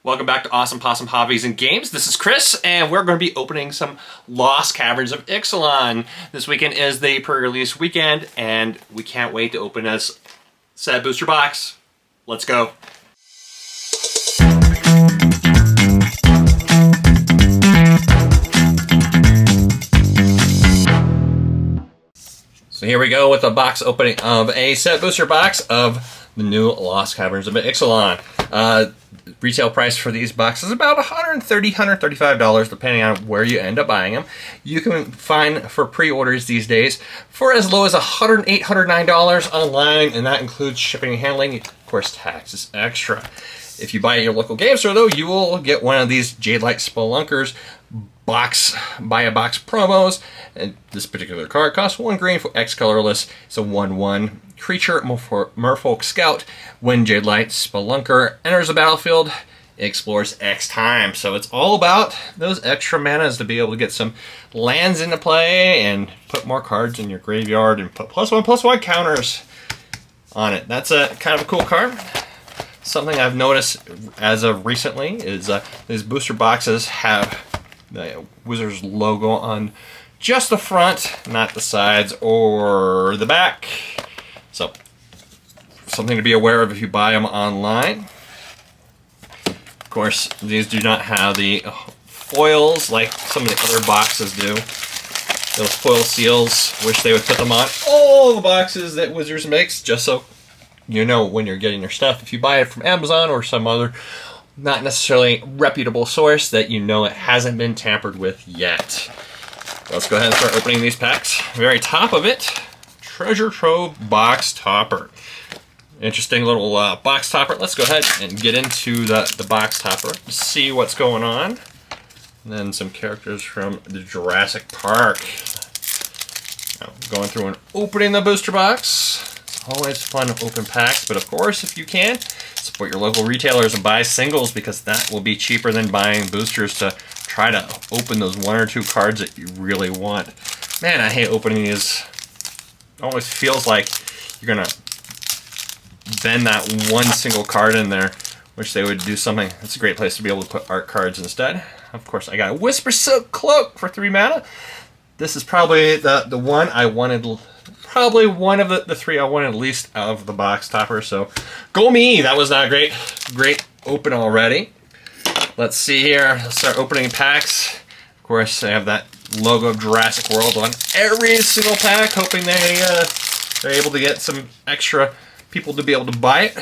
Welcome back to Awesome Possum Hobbies and Games. This is Chris, and we're going to be opening some Lost Caverns of Ixalan. This weekend is the pre-release weekend, and we can't wait to open this set booster box. Let's go. So here we go with a box opening of a set booster box of the new Lost Caverns of Ixalan. Retail price for these boxes is about $130, $135, depending on where you end up buying them. You can find for pre-orders these days for as low as $108, $109 online, and that includes shipping and handling. Of course, tax is extra. If you buy at your local game store, though, you will get one of these Jadelight Spelunkers buy a box promos, and this particular card costs 1 green for X colorless. It's a 1/1 creature merfolk scout. When Jadelight Spelunker enters the battlefield, it explores X times. So it's all about those extra manas to be able to get some lands into play and put more cards in your graveyard and put +1/+1 counters on it. That's a kind of a cool card. Something I've noticed as of recently is these booster boxes have the Wizards logo on just the front, not the sides or the back. So, something to be aware of if you buy them online. Of course, these do not have the foils like some of the other boxes do. Those foil seals, wish they would put them on all the boxes that Wizards makes, just so you know when you're getting your stuff. If you buy it from Amazon or some other not necessarily reputable source, that you know it hasn't been tampered with yet. Let's go ahead and start opening these packs. Very top of it, Treasure Trove Box Topper. Interesting little box topper. Let's go ahead and get into the box topper, see what's going on. And then some characters from the Jurassic Park. Now, going through and opening the booster box. Always fun to open packs, but of course, if you can, support your local retailers and buy singles, because that will be cheaper than buying boosters to try to open those 1 or 2 cards that you really want. Man, I hate opening these. It always feels like you're gonna bend that one single card in there. Wish they would do something. It's a great place to be able to put art cards instead. Of course, I got a Whisper Silk Cloak for 3 mana. This is probably the one I wanted. Probably one of the 3 I wanted least out of the box topper, so go me! That was not a great open already. Let's see here. Let's start opening packs. Of course, I have that logo of Jurassic World on every single pack, hoping they're able to get some extra people to be able to buy it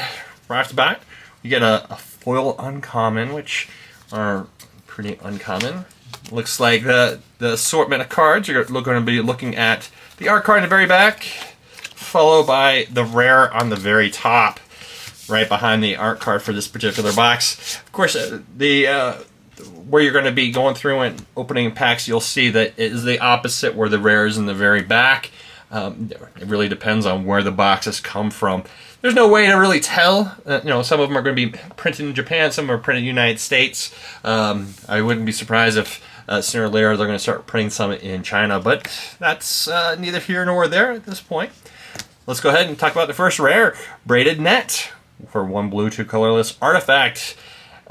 right off the bat. You get a foil uncommon, which are pretty uncommon. Looks like the assortment of cards, you're going to be looking at the art card in the very back, followed by the rare on the very top, right behind the art card for this particular box. Of course, where you're going to be going through and opening packs, you'll see that it is the opposite, where the rare is in the very back. It really depends on where the boxes come from. There's no way to really tell. Some of them are going to be printed in Japan, some are printed in the United States. I wouldn't be surprised if sooner or later they're going to start printing some in China, but that's neither here nor there at this point. Let's go ahead and talk about the first rare, Braided Net. For 1 blue, 2 colorless artifact.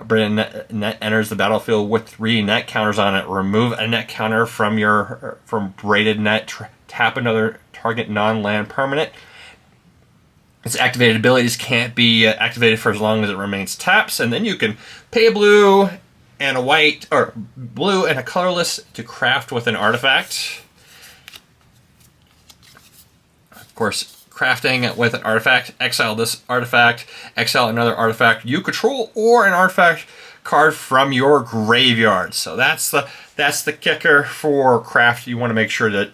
Braided Net enters the battlefield with 3 net counters on it. Remove a net counter from Braided Net. Tap another target non-land permanent. Its activated abilities can't be activated for as long as it remains taps, and then you can pay a blue and a white, or blue and a colorless to craft with an artifact. Of course, crafting with an artifact, exile this artifact, exile another artifact you control, or an artifact card from your graveyard. So that's the kicker for craft. You want to make sure that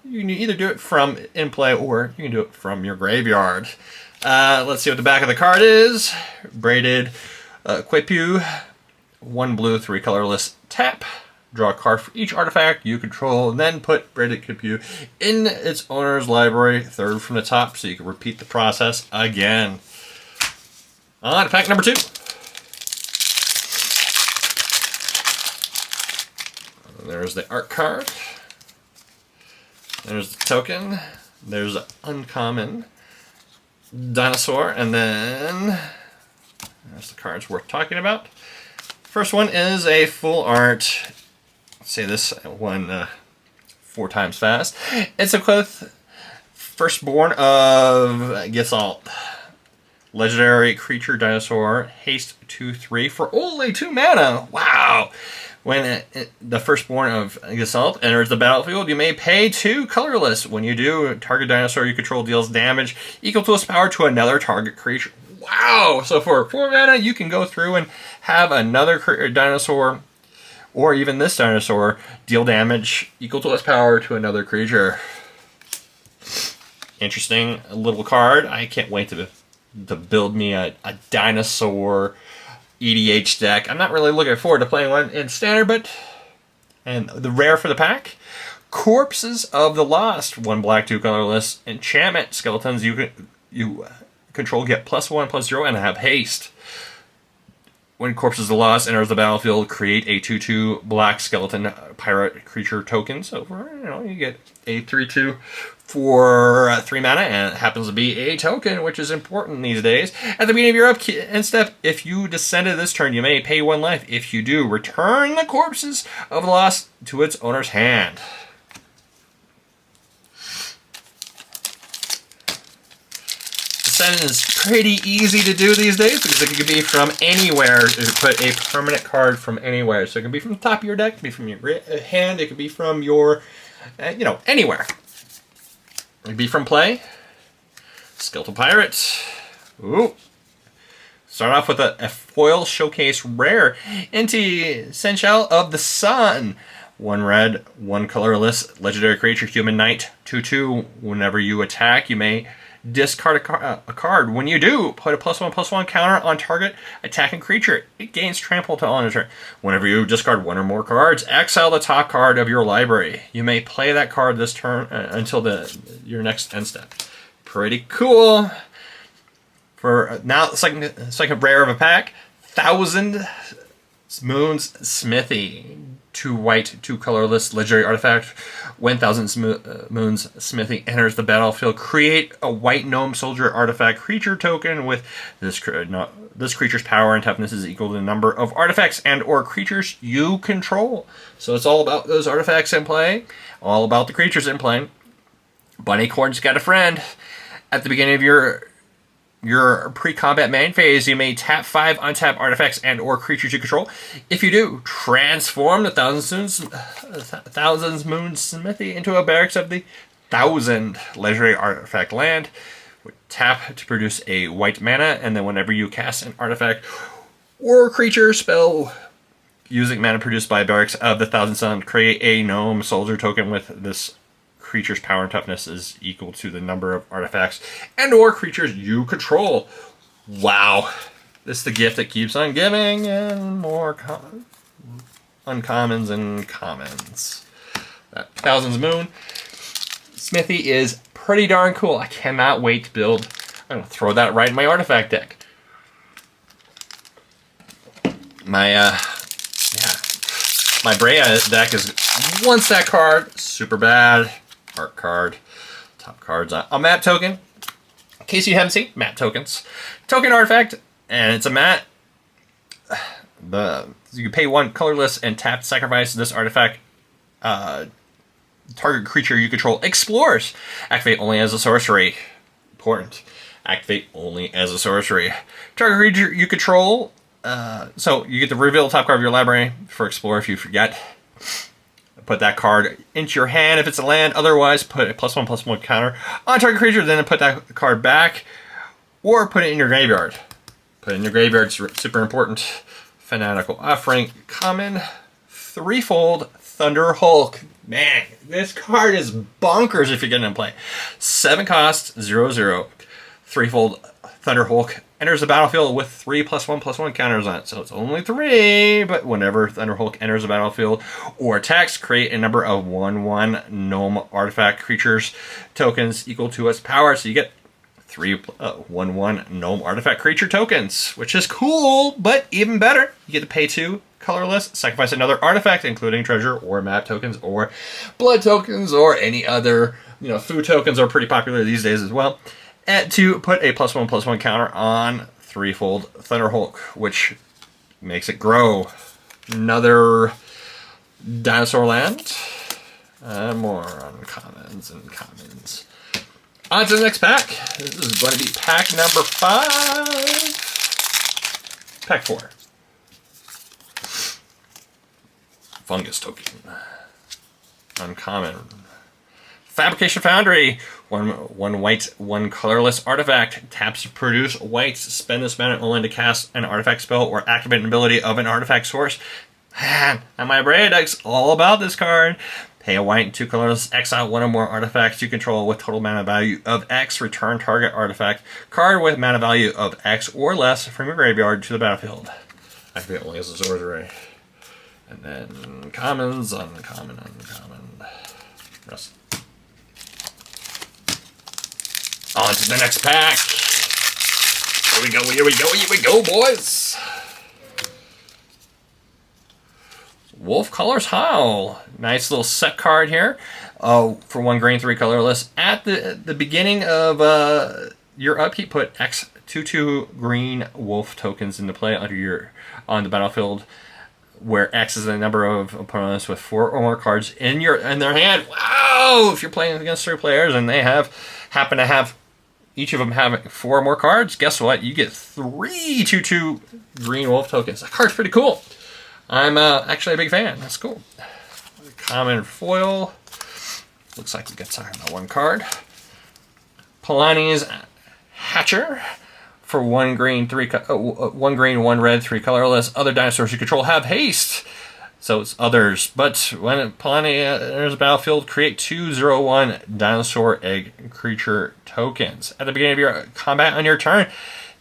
you can either do it from in play or you can do it from your graveyard. Let's see what the back of the card is. Braided Quepu. 1 blue, 3 colorless, tap. Draw a card for each artifact you control, and then put Braided Quepu in its owner's library, 3rd from the top, so you can repeat the process again. On to pack number 2. There's the art card. There's the token. There's the uncommon dinosaur, and then There's the cards worth talking about. First one is a full art. Let's say this one 4 times fast. It's a Quoth, firstborn of Ixalan. Legendary creature dinosaur, haste 2/3 for only 2 mana. Wow! When the firstborn of Ixalan enters the battlefield, you may pay 2 colorless. When you do, target dinosaur you control deals damage equal to its power to another target creature. Wow! So for 4 mana, you can go through and have another dinosaur, or even this dinosaur, deal damage equal to its power to another creature. Interesting little card. I can't wait to build me a dinosaur EDH deck. I'm not really looking forward to playing one in standard, and the rare for the pack, Corpses of the Lost, 1 black, 2 colorless enchantment. Skeletons you control get +1/+0 and have haste. When Corpses of the Lost enters the battlefield, create a 2/2 black skeleton pirate creature token. So for, you get a 3/2 for 3 mana, and it happens to be a token, which is important these days. At the beginning of your end step, if you descended this turn, you may pay 1 life. If you do, return the Corpses of the Lost to its owner's hand. Descending is pretty easy to do these days because it can be from anywhere. You put a permanent card from anywhere. So it can be from the top of your deck, it can be from your hand, it can be from your, anywhere. It can be from play. Skeletal Pirate. Ooh. Start off with a foil showcase rare. Essential of the Sun. 1 red, 1 colorless, legendary creature, human knight, 2/2. Whenever you attack, you may discard a card. When you do, put a +1/+1 counter on target attacking creature. It gains trample to on a turn. Whenever you discard 1 or more cards, exile the top card of your library. You may play that card this turn until your next end step. Pretty cool. For now, second rare of a pack, 1,000 Moons Smithy. 2 white, 2 colorless, legendary artifact. When 1,000 Moons Smithy enters the battlefield, create a white gnome soldier artifact creature token with this creature's power and toughness is equal to the number of artifacts and or creatures you control. So it's all about those artifacts in play, all about the creatures in play. Bunny Corn's got a friend. At the beginning of your pre-combat main phase, you may tap 5 untap artifacts and or creatures you control. If you do, transform the Thousands Moon Smithy into a barracks of the 1,000 legendary artifact land. Tap to produce a white mana, and then whenever you cast an artifact or creature spell using mana produced by barracks of the 1,000 Sun, create a gnome soldier token with this creature's power and toughness is equal to the number of artifacts and or creatures you control. Wow. This is the gift that keeps on giving, and more uncommons and commons. That Thousands Moon Smithy is pretty darn cool. I cannot wait to build. I'm going to throw that right in my artifact deck. My Brea deck is 1 stack card, super bad. Art card, top cards, a map token. In case you haven't seen, map tokens. Token artifact, and it's a mat. You pay 1 colorless and tap to sacrifice this artifact. Target creature you control explores. Activate only as a sorcery. Important. Activate only as a sorcery. Target creature you control. So you get to reveal the top card of your library for explore if you forget. Put that card into your hand if it's a land. Otherwise, put a +1/+1 counter on target creature. Then put that card back, or put it in your graveyard. Put it in your graveyard. It's super important. Fanatical Offering. Common. 3-fold Thunder Hulk. Man, this card is bonkers if you get it in play. 7 cost, 0/0. 3-fold Thunder Hulk enters the battlefield with 3 +1/+1 counters on it. So it's only 3, but whenever Thunder Hulk enters the battlefield or attacks, create a number of 1/1 gnome artifact creatures tokens equal to its power. So you get 3 1/1 gnome artifact creature tokens, which is cool, but even better, you get to pay 2 colorless, sacrifice another artifact, including treasure or map tokens or blood tokens or any other, food tokens are pretty popular these days as well. And to put a +1/+1 counter on threefold Thunderhulk, which makes it grow. Another dinosaur land. More uncommons and commons. On to the next pack. This is going to be pack number 5. Pack 4. Fungus token. Uncommon. Fabrication Foundry. One white, one colorless artifact. Taps to produce whites. Spend this mana only to cast an artifact spell or activate an ability of an artifact source. Man, and my brain deck's all about this card. Pay a white and 2 colorless. Exile one or more artifacts you control with total mana value of X. Return target artifact card with mana value of X or less from your graveyard to the battlefield. Activate only as a sorcery. And then commons, uncommon. Rest. On to the next pack. Here we go, boys. Wolf Colors Howl. Nice little set card here. For 1 green, 3 colorless. At the beginning of your upkeep, put X 2/2 green wolf tokens into play on the battlefield, where X is the number of opponents with 4 or more cards in their hand. Wow! If you're playing against 3 players and they happen to have each of them having 4 or more cards, guess what? You get 3 2/2 green wolf tokens. That card's pretty cool. I'm actually a big fan. That's cool. Common foil. Looks like we got talking about 1 card. Polani's Hatcher. For 1 green, 1 green, 1 red, 3 colorless. Other dinosaurs you control have haste. So it's others. But when Polani enters the battlefield, create 2/0/1 dinosaur egg creature tokens. At the beginning of your combat on your turn,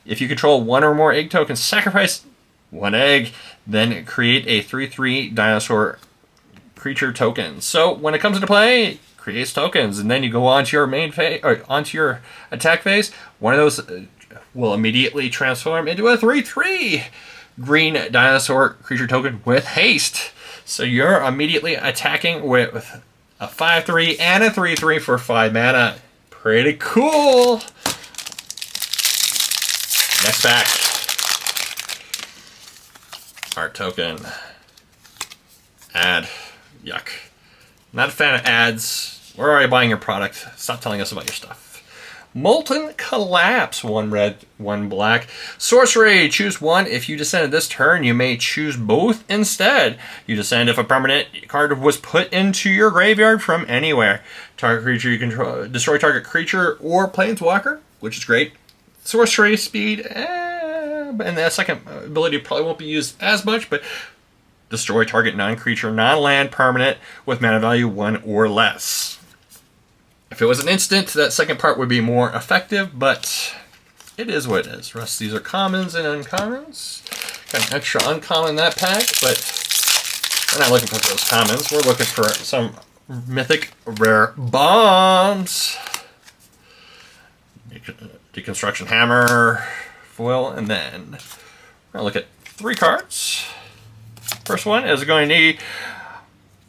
if you control 1 or more egg tokens, sacrifice 1 egg, then create a 3/3 dinosaur creature token. So when it comes into play, creates tokens, and then you go onto your main phase or onto your attack phase. One of those will immediately transform into a 3/3 green dinosaur creature token with haste. So you're immediately attacking with a 5/3 and a 3/3 for 5 mana. Pretty cool. Next pack. Art token. Ad. Yuck. Not a fan of ads. We're already buying your product. Stop telling us about your stuff. Molten Collapse. 1 red, 1 black. Sorcery. Choose 1. If you descended this turn, you may choose both instead. You descend if a permanent card was put into your graveyard from anywhere. Target creature you control. Destroy target creature or planeswalker, which is great. Sorcery speed. And the second ability probably won't be used as much, but destroy target non-creature, non-land permanent with mana value 1 or less. If it was an instant, that second part would be more effective, but it is what it is. The rest of these are commons and uncommons. Got an extra uncommon in that pack, but we're not looking for those commons. We're looking for some mythic rare bombs. Deconstruction Hammer, foil, and then we're going to look at 3 cards. First one is going to need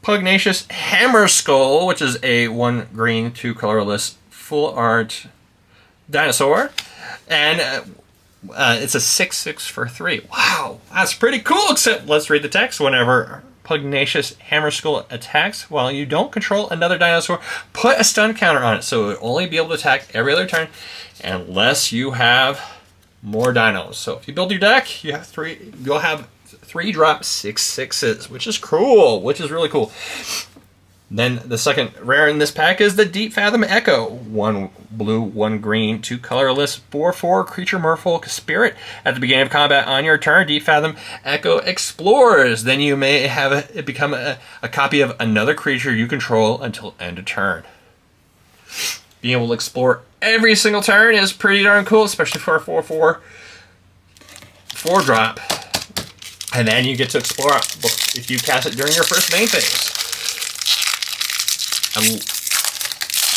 Pugnacious Hammer Skull, which is a 1 green, 2 colorless full art dinosaur. And it's a 6/6 for 3. Wow, that's pretty cool, except let's read the text. Whenever Pugnacious Hammer Skull attacks while you don't control another dinosaur, put a stun counter on it. So it will only be able to attack every other turn unless you have more dinos. So if you build your deck, you have 3. You'll have 3 drop 6/6s, which is cool, which is really cool. Then the second rare in this pack is the Deep Fathom Echo. 1 blue, 1 green, 2 colorless, 4/4 creature merfolk spirit. At the beginning of combat on your turn, Deep Fathom Echo explores. Then you may have it become a copy of another creature you control until end of turn. Being able to explore every single turn is pretty darn cool, especially for a 4/4 4-drop. And then you get to explore if you cast it during your first main phase.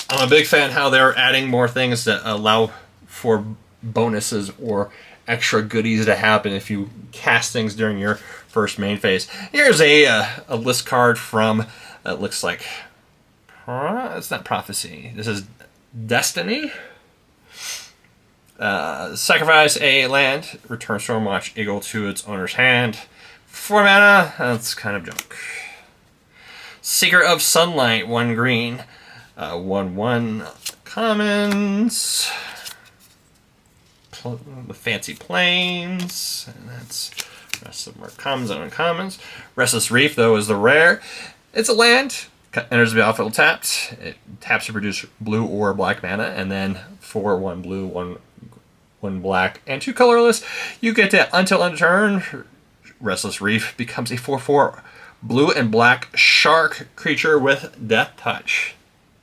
I'm a big fan how they're adding more things that allow for bonuses or extra goodies to happen if you cast things during your first main phase. Here's a list card from, it looks like, it's not Prophecy. This is Destiny. Sacrifice a land, return Stormwatch Eagle to its owner's hand. 4 mana, that's kind of junk. Seeker of Sunlight, 1 green. 1/1 commons. The fancy planes. And that's the rest of them are commons and uncommons. Restless Reef, though, is the rare. It's a land. Enters the battlefield tapped. It taps to produce blue or black mana, and then for 1 blue, 1 black, and 2 colorless, you get to until end of turn. Restless Reef becomes a 4/4 blue and black shark creature with Death Touch.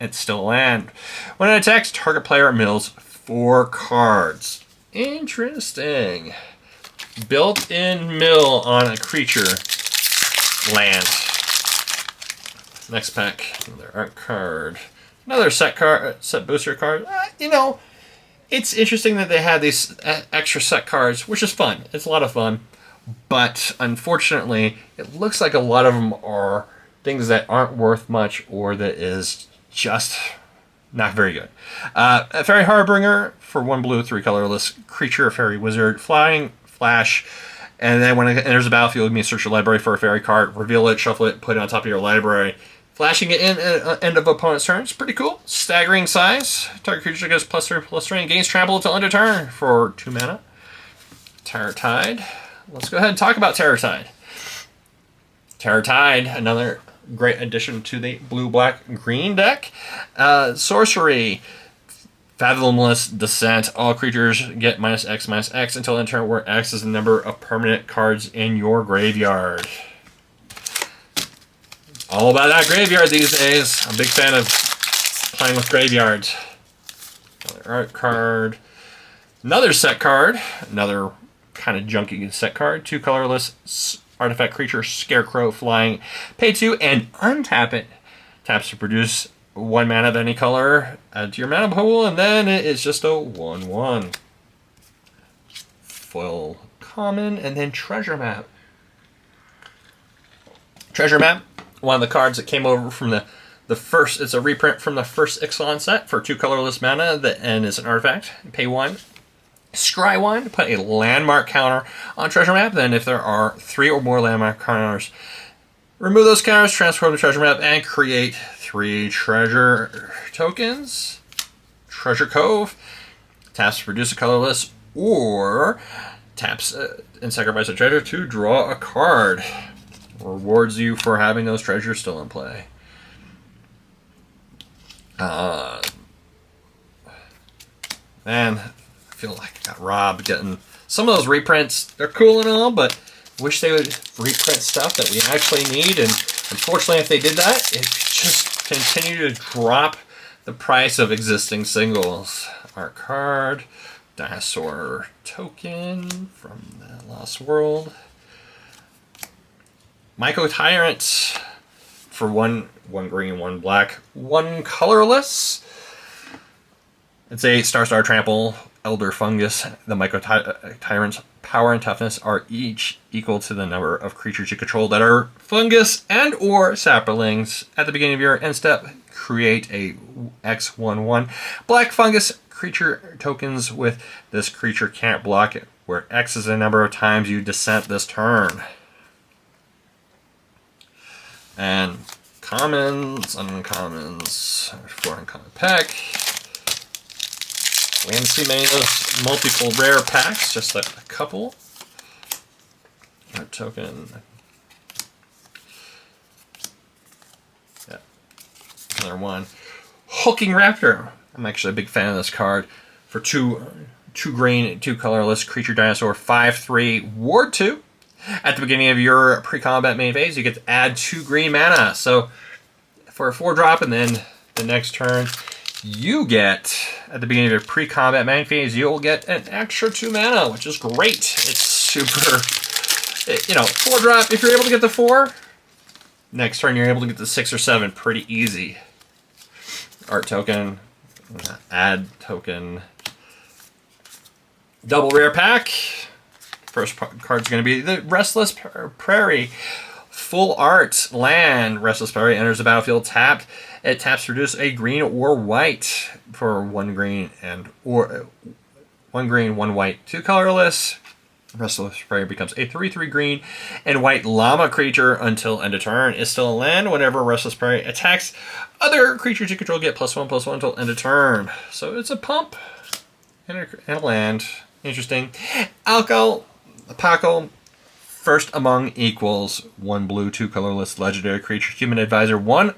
It's still a land. When it attacks, target player mills 4 cards. Interesting. Built-in mill on a creature land. Next pack, another art card. Another set booster card. It's interesting that they have these extra set cards, which is fun. It's a lot of fun. But unfortunately, it looks like a lot of them are things that aren't worth much or that is just not very good. A Fairy Harbinger for 1 blue, 3 colorless creature, fairy wizard, flying, flash, and then when it enters the battlefield, you may search your library for a fairy card, reveal it, shuffle it, put it on top of your library. Flashing it in at end of opponent's turn. It's pretty cool. Staggering size. Target creature goes +3/+3 and gains trample until end of turn for 2 mana. Terror Tide. Let's go ahead and talk about Terror Tide. Terror Tide, another great addition to the blue, black, green deck. Sorcery. Fathomless Descent. All creatures get -X/-X until end of turn, where X is the number of permanent cards in your graveyard. All about that graveyard these days. I'm a big fan of playing with graveyards. Another art card. Another set card. Another kind of junky set card. 2 colorless artifact creature, Scarecrow, flying. Pay 2 and untap it. Taps to produce 1 mana of any color. Add to your mana pool, and then it is just a 1/1. Foil common, and then Treasure Map. Treasure Map. One of the cards that came over from the first, it's a reprint from the first Ixalan set for 2 colorless mana, and it's an artifact. Pay 1. Scry 1, put a landmark counter on Treasure Map. Then if there are 3 or more landmark counters, remove those counters, transform the Treasure Map, and create 3 treasure tokens. Treasure Cove. Taps to produce a colorless, or taps and sacrifice a treasure to draw a card. Rewards you for having those treasures still in play. Man, I feel like I got robbed getting some of those reprints. They're cool and all, but wish they would reprint stuff that we actually need. And unfortunately, if they did that, it just continue to drop the price of existing singles. Art card, dinosaur token from the Lost World. Myco Tyrant for 1 green, 1 black, 1 colorless. It's a star trample, elder fungus. The Myco Tyrant's power and toughness are each equal to the number of creatures you control that are fungus and or saplings. At the beginning of your end step, create a X/1/1 black fungus creature tokens with this creature can't block it, where X is the number of times you descent this turn. And commons, uncommons, 4 uncommon pack. We haven't seen many of those multiple rare packs, just like a couple. Art token. Yeah, another one. Hulking Raptor. I'm actually a big fan of this card. For 2 green, 2 colorless creature dinosaur, 5/3 ward 2. At the beginning of your pre-combat main phase, you get to add 2 green mana. So for a 4-drop, and then the next turn, you get, at the beginning of your pre-combat main phase, you'll get an extra 2 mana, which is great. It's super, 4-drop. If you're able to get the 4, next turn you're able to get the 6 or 7 pretty easy. Art token, add token, double rare pack. First card's going to be the Restless Prairie. Full art land. Restless Prairie enters the battlefield tapped. It taps to produce a green or white for 1 green and or 1 green, 1 white, 2 colorless. Restless Prayer becomes a 3/3 green and white llama creature until end of turn. It's still a land. Whenever Restless Prey attacks, other creatures you control get +1/+1 until end of turn. So it's a pump and a land. Interesting. Alco, Paco, first among equals. 1 blue, 2 colorless legendary creature, human advisor, 1/5.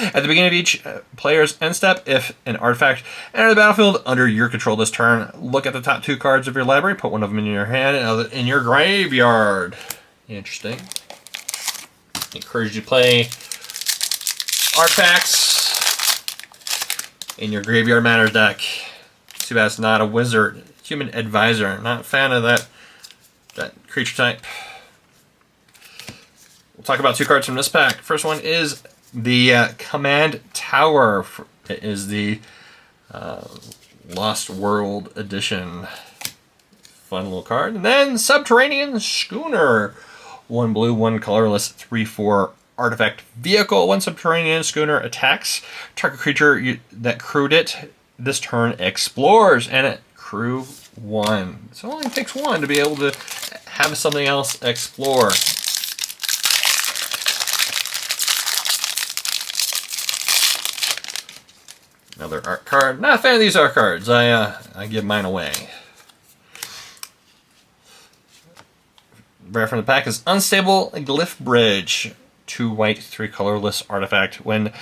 At the beginning of each player's end step, if an artifact enters the battlefield under your control this turn, look at the top 2 cards of your library, put one of them in your hand and another in your graveyard. Interesting. Encourage you to play artifacts in your Graveyard Matters deck. Too bad it's not a wizard. Human advisor. Not a fan of that creature type. We'll talk about 2 cards from this pack. First one is the Command Tower. It is the Lost World edition. Fun little card. And then Subterranean Schooner. 1 blue, 1 colorless, 3/4 artifact vehicle. 1 Subterranean Schooner attacks. Target creature that crewed it this turn explores. And it crew 1. So it only takes 1 to be able to have something else explore. Another art card. Not a fan of these art cards. I give mine away. Rare from the pack is Unstable Glyph Bridge. 2 white, 3 colorless artifact. When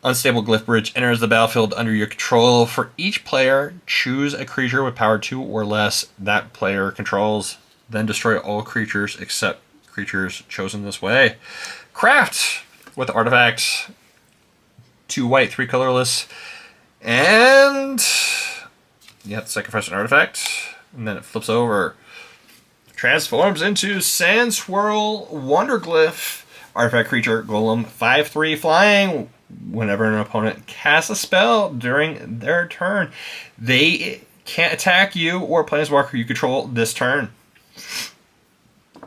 Unstable Glyph Bridge enters the battlefield under your control, for each player, choose a creature with power 2 or less that player controls. Then destroy all creatures except creatures chosen this way. Craft with artifact. 2 white, 3 colorless. And you have to sacrifice an artifact, and then it flips over. Transforms into Sand Swirl Wonderglyph. Artifact creature, golem, 5/3 flying. Whenever an opponent casts a spell during their turn, they can't attack you or Planeswalker you control this turn.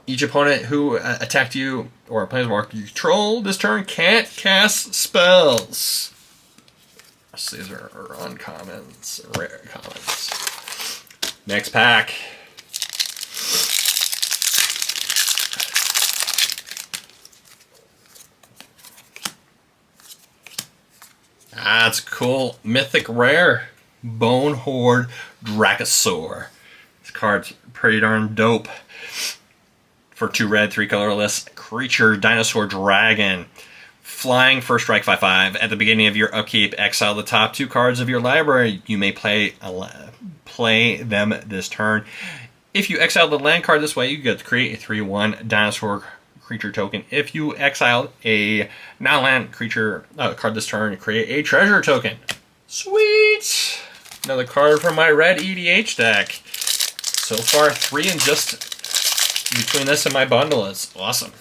Each opponent who attacked you or a Planeswalker you control this turn can't cast spells. These are uncommons, rare commons. Next pack. That's cool. Mythic Rare. Bone Horde Dracosaur. This card's pretty darn dope. For 2 red, 3 colorless. Creature, Dinosaur Dragon. Flying, first strike, 5/5. At the beginning of your upkeep, exile the top 2 cards of your library. You may play them this turn. If you exile the land card this way, you get to create a 3/1 dinosaur creature token. If you exile a non-land creature card this turn, create a treasure token. Sweet! Another card from my red EDH deck. So far, 3 and just between this and my bundle is awesome.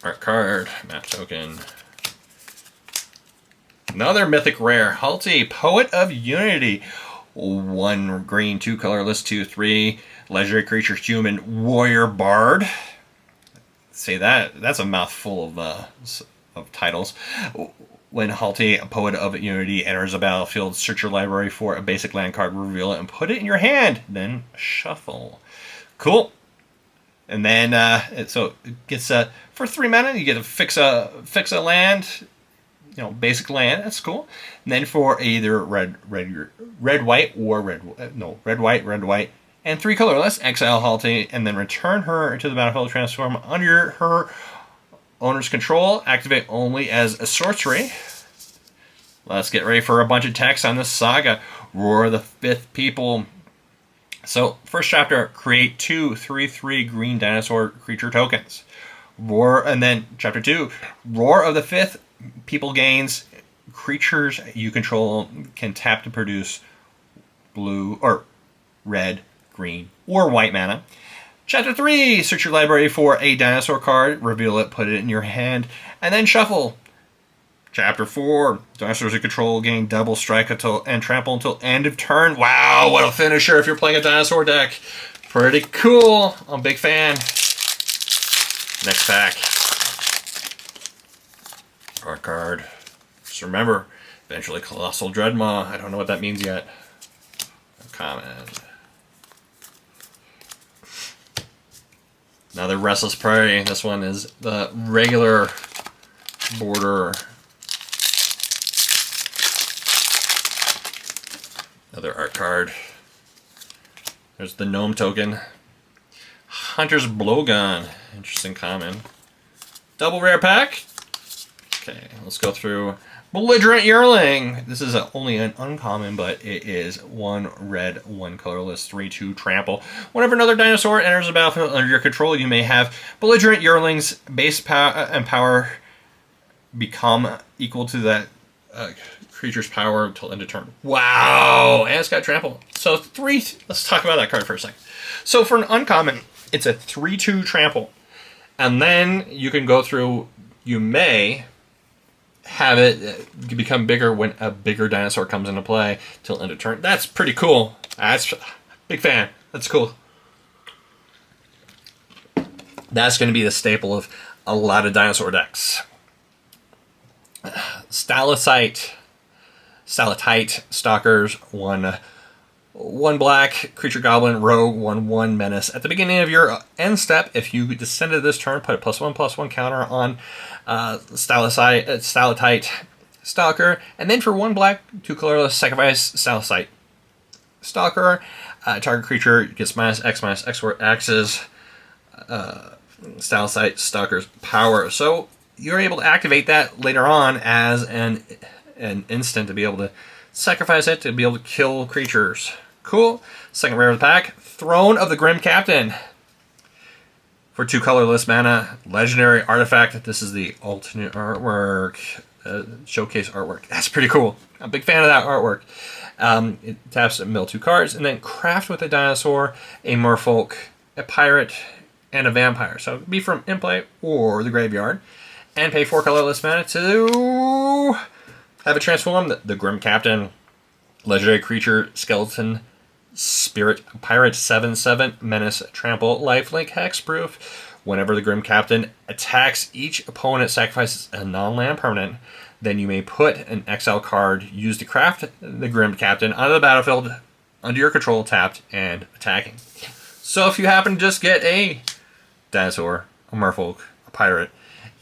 Art card, map token. Another mythic rare, Halti, Poet of Unity. 1 green, 2 colorless, 2/3 legendary creature, human warrior bard. Say that's a mouthful of titles. When Halti, Poet of Unity, enters a battlefield, search your library for a basic land card, reveal it, and put it in your hand. Then shuffle. Cool. And then so it gets for 3 mana, you get to fix a land, basic land. That's cool. And then for either red white or red white, and 3 colorless, exile Halti, and then return her to the battlefield. Transform under her owner's control. Activate only as a sorcery. Let's get ready for a bunch of text on this saga. Roar of the Fifth People. So, first chapter, create 2 3/3 green dinosaur creature tokens. Roar, and then chapter 2, Roar of the Fifth People gains creatures you control can tap to produce blue or red, green, or white mana. Chapter 3, search your library for a dinosaur card, reveal it, put it in your hand, and then shuffle. Chapter 4, dinosaurs you control gain double strike and trample until end of turn. Wow, what a finisher if you're playing a dinosaur deck. Pretty cool. I'm a big fan. Next pack. Art card. Just remember, eventually Colossal Dreadmaw. I don't know what that means yet. common. Another Restless Prey. This one is the regular border. Another art card. There's the Gnome token. Hunter's Blowgun. Interesting common. Double rare pack. Okay, let's go through Belligerent Yearling. This is only an uncommon, but it is 1 red, 1 colorless, 3/2 trample. Whenever another dinosaur enters the battlefield under your control, you may have Belligerent Yearling's base power and power become equal to that creature's power until end of turn. Wow! And it's got trample. So let's talk about that card for a second. So for an uncommon, it's a 3/2 trample. And then you can go through, you may have it become bigger when a bigger dinosaur comes into play till end of turn. That's pretty cool. That's big fan. That's cool. That's going to be the staple of a lot of dinosaur decks. Stalactite Stalkers, 1 black, creature goblin, rogue, 1/1 menace. At the beginning of your end step, if you descended this turn, put a +1/+1 counter on Stalactite Stalker, and then for 1 black, 2 colorless, sacrifice Stalactite Stalker. Target creature gets -X where X is Stalactite Stalker's power. So you're able to activate that later on as an instant to be able to sacrifice it to be able to kill creatures. Cool. Second rare of the pack, Throne of the Grim Captain. For 2 colorless mana, legendary artifact. This is the alternate artwork, showcase artwork. That's pretty cool. I'm a big fan of that artwork. It taps and mill 2 cards, and then craft with a dinosaur, a merfolk, a pirate, and a vampire. So it could be from in play or the graveyard. And pay 4 colorless mana to have it transform. The Grim Captain, legendary creature, skeleton, spirit, pirate, 7/7, menace, trample, lifelink, hexproof. Whenever the Grim Captain attacks, each opponent sacrifices a non-land permanent. Then you may put an exile card used to craft the Grim Captain onto the battlefield under your control, tapped and attacking. So if you happen to just get a dinosaur, a merfolk, a pirate,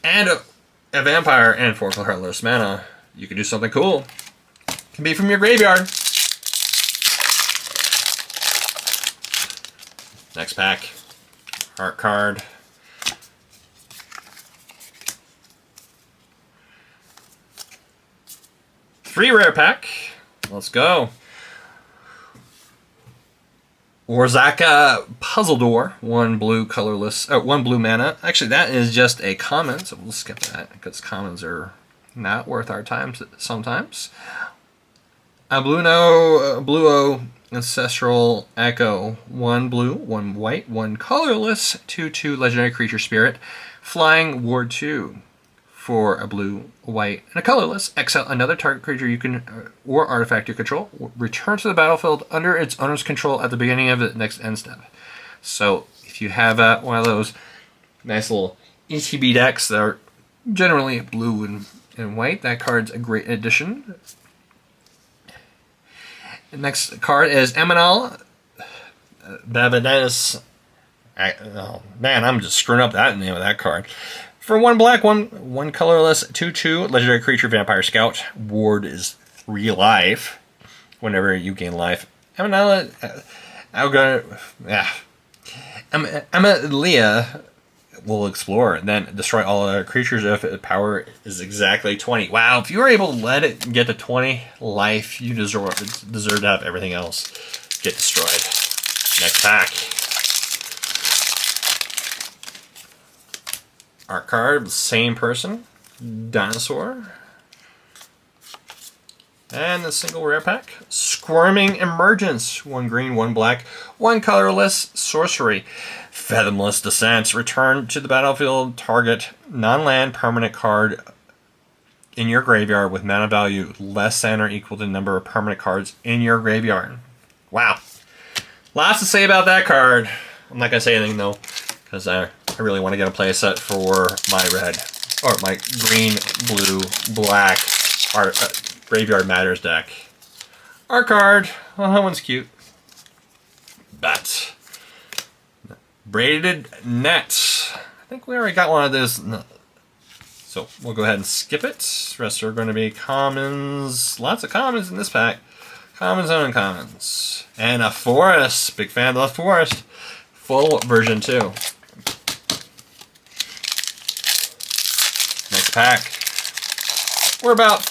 and a vampire, and 4 colorless mana, you can do something cool. It can be from your graveyard. Next pack. Art card. Three rare pack. Let's go. Orzaka Puzzle Door, 1 blue colorless, 1 blue mana. Actually, that is just a common, so we'll skip that because commons are not worth our time sometimes. A Bluo Ancestral Echo, 1 blue, 1 white, 1 colorless, 2/2 legendary creature spirit, flying ward 2. For a blue, a white, and a colorless, exile another target creature you can or artifact you control. Return to the battlefield under its owner's control at the beginning of the next end step. So if you have one of those nice little ETB decks that are generally blue and white, that card's a great addition. The next card is Eminal Babadennis. Oh man, I'm just screwing up that name of that card. For 1 black, 1 colorless, 2/2 legendary creature, vampire scout. Ward is 3 life. Whenever you gain life, Emilia will explore and then destroy all other creatures if its power is exactly 20. Wow! If you were able to let it get to 20 life, you deserve to have everything else get destroyed. Next pack. Art card, same person, dinosaur, and the single rare pack, Squirming Emergence, 1 green, 1 black, 1 colorless, sorcery, Fathomless Descent, return to the battlefield target non-land permanent card in your graveyard with mana value less than or equal to the number of permanent cards in your graveyard. Wow, lots to say about that card. I'm not gonna say anything though, because I really want to get a play set for my red, or my green, blue, black Graveyard Matters deck. Art card. Oh, that one's cute. bat. Braided net. I think we already got one of those. So we'll go ahead and skip it. The rest are going to be commons. Lots of commons in this pack. Commons and uncommons. And a forest. Big fan of the forest. Full version 2. Next pack. We're about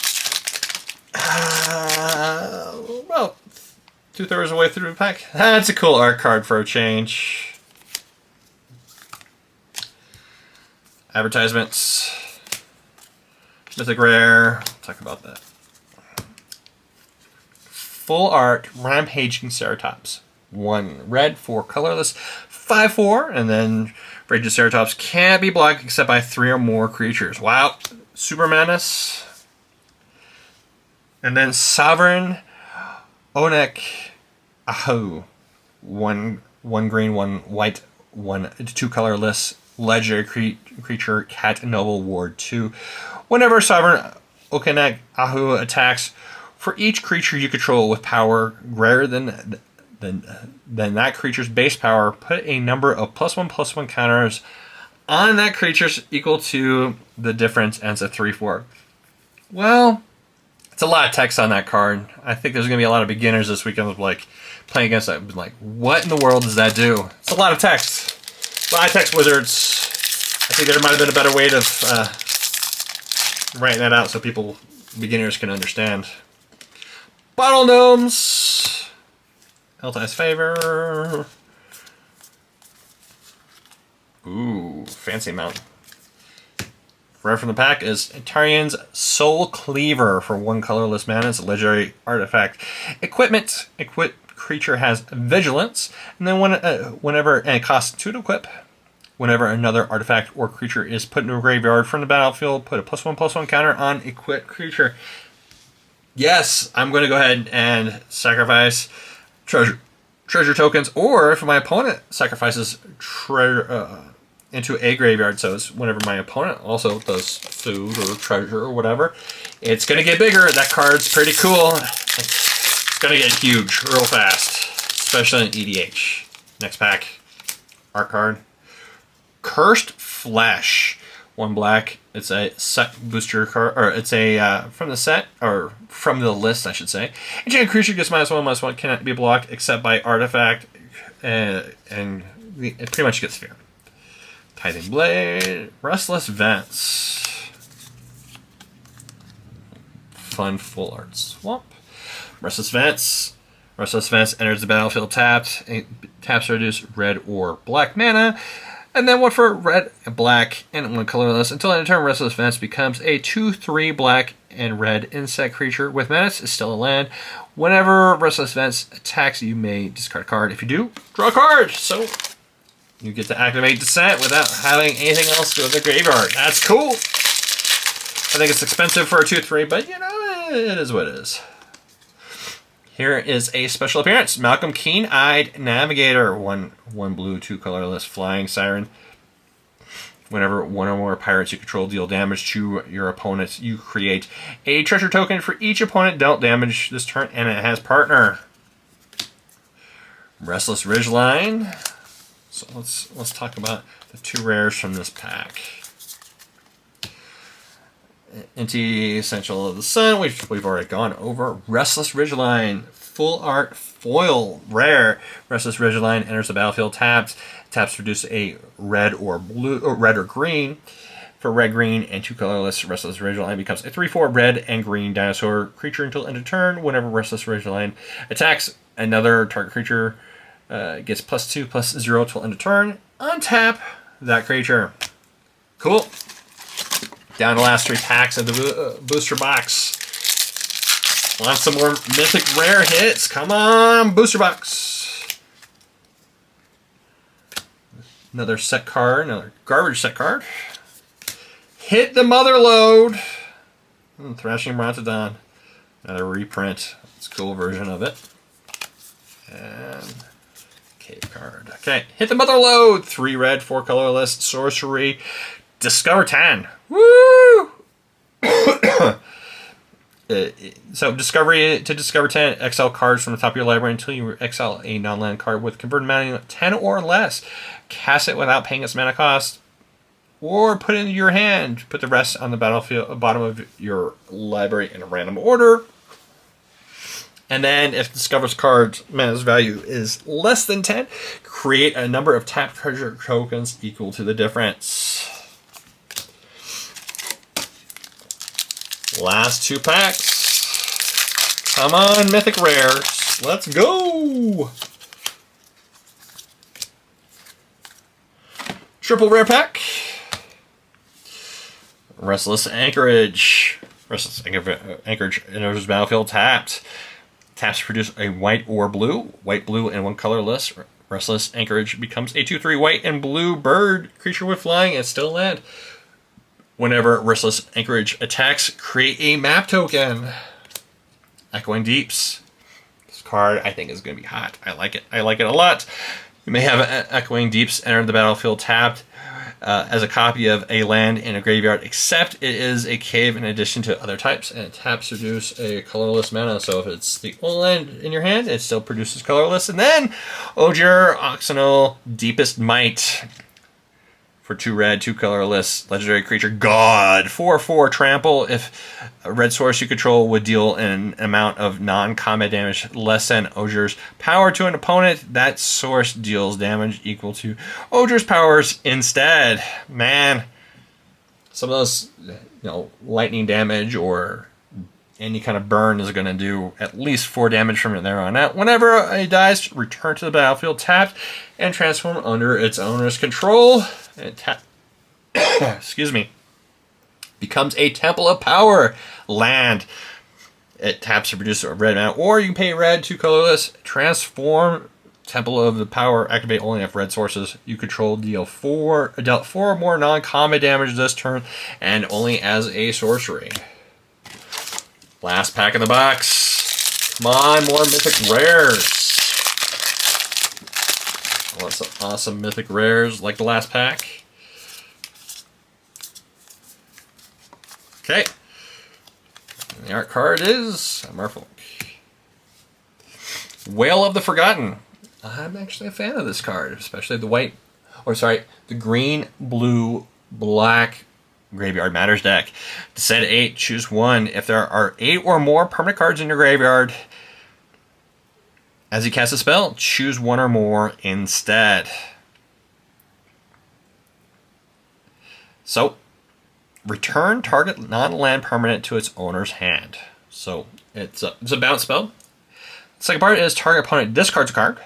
2/3 of the way through the pack. That's a cool art card for a change. Advertisements. Mythic Rare. Talk about that. Full art Rampaging Ceratops. 1 red, 4 colorless, 5/4, and then Raging Ceratops can't be blocked except by 3 or more creatures. Wow. Super Menace. And then Sovereign Onek Ahu. 1 green, 1 white, 2 colorless, legendary creature, Cat Noble Ward 2. Whenever Sovereign Onek Ahu attacks, for each creature you control with power greater than that creature's base power, put a number of +1/+1 counters on that creature's equal to the difference, and it's a 3/4. Well, it's a lot of text on that card. I think there's going to be a lot of beginners this weekend of like playing against that. Like, what in the world does that do? It's a lot of text. A lot of text wizards. I think there might have been a better way of writing that out so beginners can understand. Bottle Gnomes. Elti's Favor. Ooh, fancy mount. Rare from the pack is Tarian's Soul Cleaver for 1 colorless mana. It's a legendary artifact. Equipment. Creature has Vigilance. And then whenever, and it costs 2 to equip. Whenever another artifact or creature is put into a graveyard from the battlefield, put a +1/+1 counter on equipped creature. Yes, I'm going to go ahead and sacrifice treasure tokens, or if my opponent sacrifices into a graveyard, so it's whenever my opponent also does food or treasure or whatever, it's going to get bigger. That card's pretty cool. It's going to get huge real fast, especially in EDH. Next pack, art card. Cursed Flesh. 1 black. It's a set booster card, or it's a from the set, or from the list, I should say. Enchanting creature gets -1/-1, cannot be blocked except by artifact, and it pretty much gets fear. Tithing Blade, Restless Vents. Fun full art swamp. Restless Vents. Restless Vents enters the battlefield tapped. Taps to reduce red or black mana. And then 1 for red and black and 1 colorless. Until end of turn, Restless Vents becomes a 2/3 black and red insect creature with menace. Is still a land. Whenever Restless Vents attacks, you may discard a card. If you do, draw a card. So you get to activate Descent without having anything else go to the graveyard. That's cool. I think it's expensive for a 2/3, but you know, it is what it is. Here is a special appearance. Malcolm Keen-Eyed Navigator. 1 blue, 2 colorless, flying siren. Whenever 1 or more pirates you control deal damage to your opponents, you create a treasure token for each opponent dealt damage this turn, and it has partner. Restless Ridgeline. So let's talk about the 2 rares from this pack. Anti-Essential of the Sun, we've already gone over. Restless Ridgeline, full art foil rare. Restless Ridgeline enters the battlefield tapped. Taps to reduce a red or blue, or red or green. For red, green, and 2 colorless, Restless Ridgeline becomes a 3/4 red and green dinosaur creature until end of turn. Whenever Restless Ridgeline attacks, another target creature gets +2/+0 till end of turn. Untap that creature. Cool. Down the last 3 packs of the booster box. Want some more mythic rare hits? Come on, booster box. Another set card, another garbage set card. Hit the Mother Load. Thrashing Brontodon. Another reprint. It's a cool version of it. And cave card. Okay, Hit the Mother Load. 3 red, 4 colorless, sorcery. Discover 10. Woo! So to discover 10 exile cards from the top of your library until you exile a non-land card with converted mana 10 or less. Cast it without paying its mana cost, or put it into your hand. Put the rest on the battlefield, bottom of your library in a random order. And then if discovers card's mana's value is less than 10, create a number of tapped treasure tokens equal to the difference. Last 2 packs. Come on, Mythic Rares. Let's go! Triple rare pack. Restless Anchorage. Restless Anchorage enters battlefield tapped. Taps to produce a white or blue. White, blue, and 1 colorless. Restless Anchorage becomes a 2/3 white and blue bird creature with flying and still land. Whenever Restless Anchorage attacks, create a map token. Echoing Deeps. This card I think is going to be hot. I like it. I like it a lot. You may have Echoing Deeps enter the battlefield tapped as a copy of a land in a graveyard, except it is a cave in addition to other types, and it taps to produce a colorless mana. So if it's the only land in your hand, it still produces colorless. And then Ogier Oxynal Deepest Might. For 2 red, 2 colorless, legendary creature, God. 4/4 trample. If a red source you control would deal an amount of non-combat damage less than Ogier's power to an opponent, that source deals damage equal to Ogier's powers instead. Man, some of those, lightning damage or any kind of burn is going to do at least 4 damage from there on out. Whenever it dies, return to the battlefield tapped and transform under its owner's control. And excuse me, becomes a Temple of Power land. It taps to produce a red mana, or you can pay red, 2 colorless, transform Temple of the Power, activate only if red sources you control dealt 4 or more non-combat damage this turn, and only as a sorcery. Last pack in the box. Come on, more Mythic Rares. Lots of awesome Mythic Rares like the last pack. Okay. And the art card is a Merfolk. Whale of the Forgotten. I'm actually a fan of this card, especially the the green, blue, black Graveyard Matters deck. Set 8, choose 1. If there are 8 or more permanent cards in your graveyard, as you cast a spell, choose 1 or more instead. So, return target non-land permanent to its owner's hand. So, it's a bounce spell. The second part is target opponent discards a card.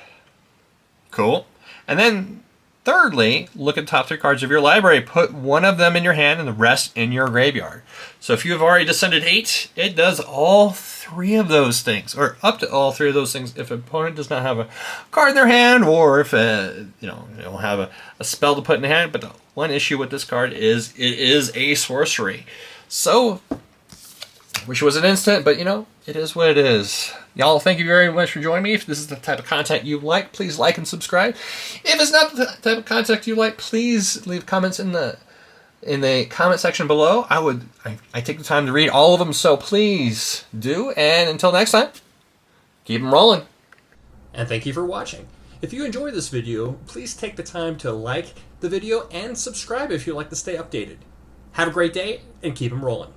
Cool. And then, thirdly, look at the top 3 cards of your library. Put 1 of them in your hand and the rest in your graveyard. So if you have already descended 8, it does all 3 of those things, or up to all 3 of those things if an opponent does not have a card in their hand, or if they don't have a spell to put in the hand. But the one issue with this card is it is a sorcery. So, wish it was an instant, but it is what it is. Y'all, thank you very much for joining me. If this is the type of content you like, please like and subscribe. If it's not the type of content you like, please leave comments in the comment section below. I take the time to read all of them, so please do. And until next time, keep them rolling. And thank you for watching. If you enjoyed this video, please take the time to like the video and subscribe if you'd like to stay updated. Have a great day and keep them rolling.